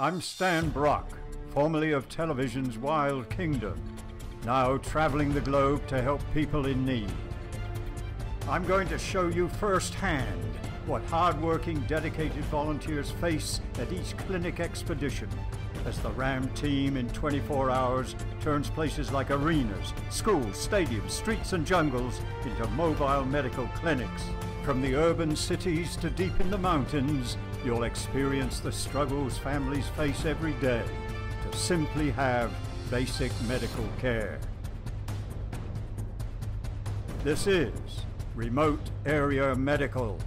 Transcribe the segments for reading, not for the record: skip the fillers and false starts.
I'm Stan Brock, formerly of television's Wild Kingdom, now traveling the globe to help people in need. I'm going to show you firsthand what hard-working, dedicated volunteers face at each clinic expedition as the RAM team in 24 hours turns places like arenas, schools, stadiums, streets and jungles into mobile medical clinics. From the urban cities to deep in the mountains, you'll experience the struggles families face every day to simply have basic medical care. This is Remote Area Medical.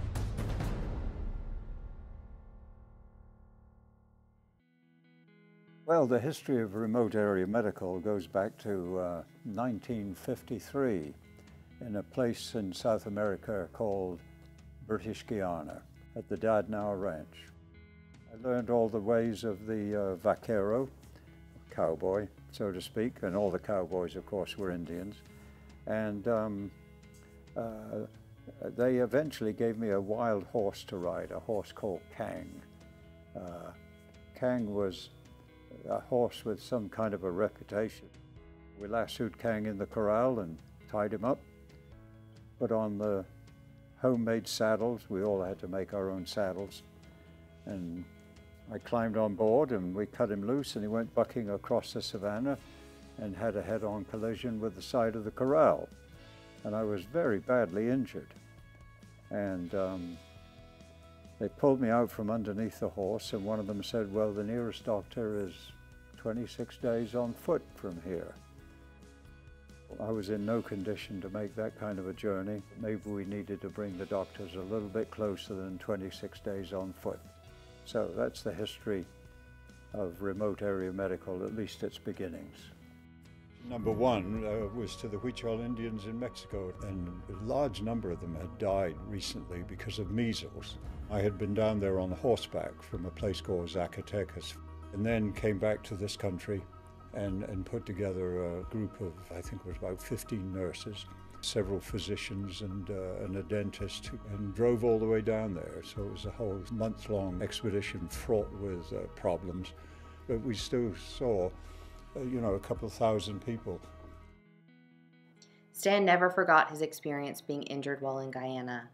Well, the history of remote area medical goes back to 1953 in a place in South America called British Guiana at the Dadnau Ranch. I learned all the ways of the vaquero, cowboy, so to speak, and all the cowboys, of course, were Indians. And they eventually gave me a wild horse to ride, a horse called Kang. Kang was a horse with some kind of a reputation. We lassoed Kang in the corral and tied him up, put on the homemade saddles. We all had to make our own saddles. And I climbed on board and we cut him loose and he went bucking across the savannah and had a head-on collision with the side of the corral. And I was very badly injured. And they pulled me out from underneath the horse and one of them said, well, the nearest doctor is 26 days on foot from here. I was in no condition to make that kind of a journey. Maybe we needed to bring the doctors a little bit closer than 26 days on foot. So that's the history of remote area medical, at least its beginnings. Number one was to the Huichol Indians in Mexico, and a large number of them had died recently because of measles. I had been down there on horseback from a place called Zacatecas, and then came back to this country and put together a group of, I think it was about 15 nurses, several physicians and a dentist, and drove all the way down there. So it was a whole month-long expedition fraught with problems, but we still saw a couple of thousand people. Stan never forgot his experience being injured while in Guyana.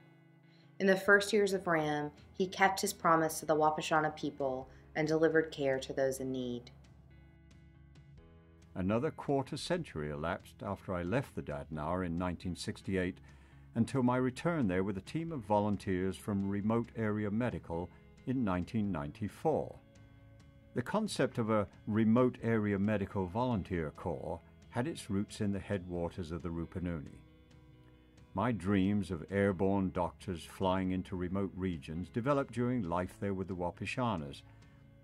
In the first years of RAM, he kept his promise to the Wapishana people and delivered care to those in need. Another quarter century elapsed after I left the Dadnau in 1968 until my return there with a team of volunteers from Remote Area Medical in 1994. The concept of a Remote Area Medical Volunteer Corps had its roots in the headwaters of the Rupununi. My dreams of airborne doctors flying into remote regions developed during life there with the Wapishanas.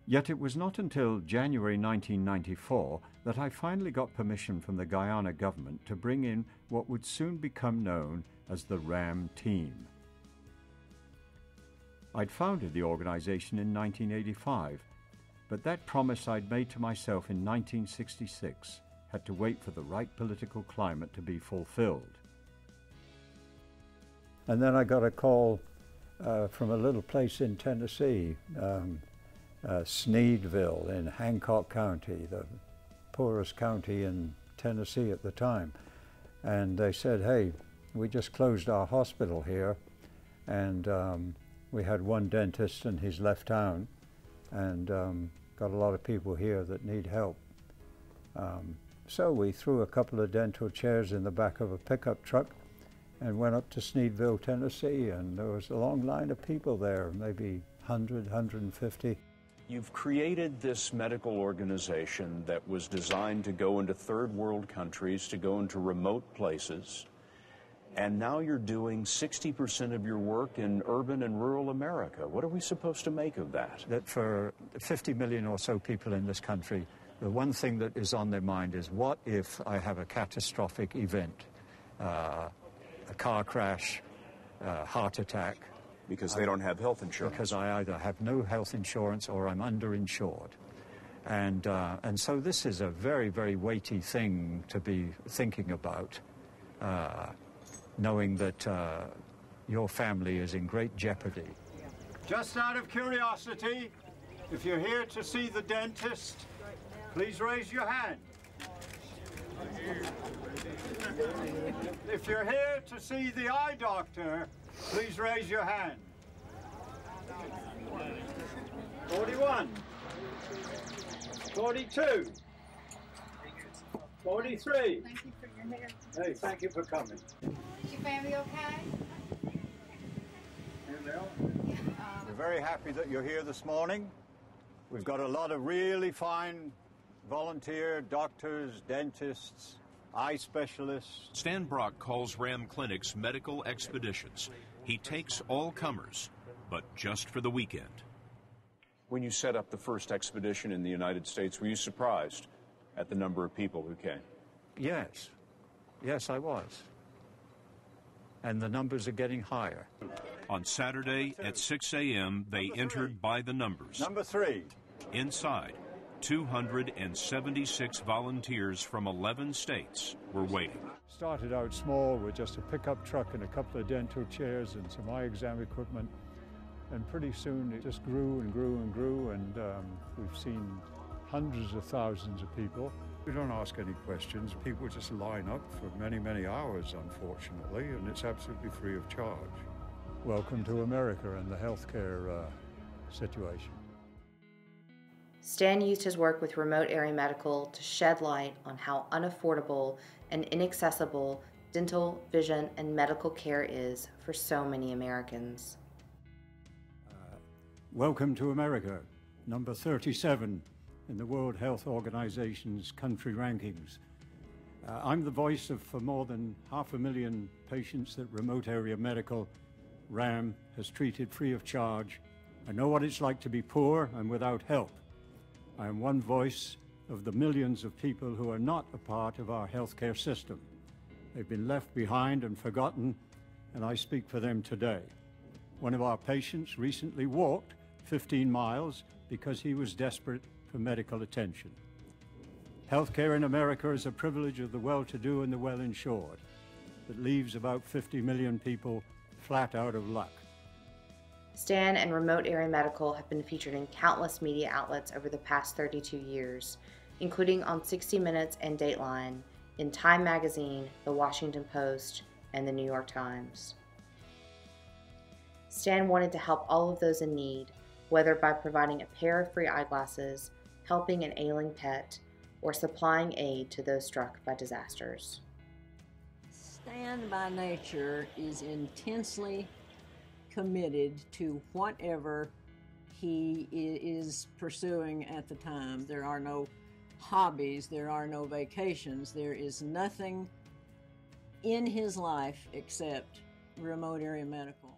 Yet it was not until January 1994 that I finally got permission from the Guyana government to bring in what would soon become known as the RAM Team. I'd founded the organization in 1985, but that promise I'd made to myself in 1966 had to wait for the right political climate to be fulfilled. And then I got a call from a little place in Tennessee, Sneedville in Hancock County, the poorest county in Tennessee at the time. And they said, hey, we just closed our hospital here and we had one dentist and he's left town and got a lot of people here that need help. So we threw a couple of dental chairs in the back of a pickup truck and went up to Sneedville, Tennessee, and there was a long line of people there, maybe 100, 150. You've created this medical organization that was designed to go into third world countries, to go into remote places, and now you're doing 60% of your work in urban and rural America. What are we supposed to make of that? That for 50 million or so people in this country, the one thing that is on their mind is, what if I have a catastrophic event, a car crash, heart attack? Because they don't have health insurance. Because I either have no health insurance or I'm underinsured. And so this is a very, very weighty thing to be thinking about, knowing that your family is in great jeopardy. Just out of curiosity, If you're here to see the dentist, please raise your hand. If you're here to see the eye doctor, please raise your hand. 41, 42, 43. Thank you for your hair. Hey, thank you for coming. Is your family okay? We're very happy that you're here this morning. We've got a lot of really fine volunteer doctors, dentists, eye specialists. Stan Brock calls Ram Clinics medical expeditions. He takes all comers, but just for the weekend. When you set up the first expedition in the United States, were you surprised at the number of people who came? Yes. Yes, I was. And the numbers are getting higher. On Saturday at 6 a.m., they entered by the numbers. Number 3. Inside, 276 volunteers from 11 states were waiting. Started out small with just a pickup truck and a couple of dental chairs and some eye exam equipment. And pretty soon it just grew and grew and grew, and we've seen hundreds of thousands of people. We don't ask any questions. People just line up for many, many hours, unfortunately, and it's absolutely free of charge. Welcome to America and the healthcare situation. Stan used his work with Remote Area Medical to shed light on how unaffordable and inaccessible dental, vision, and medical care is for so many Americans. Welcome to America, number 37 in the World Health Organization's country rankings. I'm the voice for more than 500,000 patients that Remote Area Medical, RAM, has treated free of charge. I know what it's like to be poor and without help. I am one voice of the millions of people who are not a part of our healthcare system. They've been left behind and forgotten, and I speak for them today. One of our patients recently walked 15 miles because he was desperate for medical attention. Healthcare in America is a privilege of the well-to-do and the well-insured that leaves about 50 million people flat out of luck. Stan and Remote Area Medical have been featured in countless media outlets over the past 32 years, including on 60 Minutes and Dateline, in Time Magazine, The Washington Post, and The New York Times. Stan wanted to help all of those in need, whether by providing a pair of free eyeglasses, helping an ailing pet, or supplying aid to those struck by disasters. Stan, by nature, is intensely committed to whatever he is pursuing at the time. There are no hobbies, there are no vacations, there is nothing in his life except Remote Area Medical.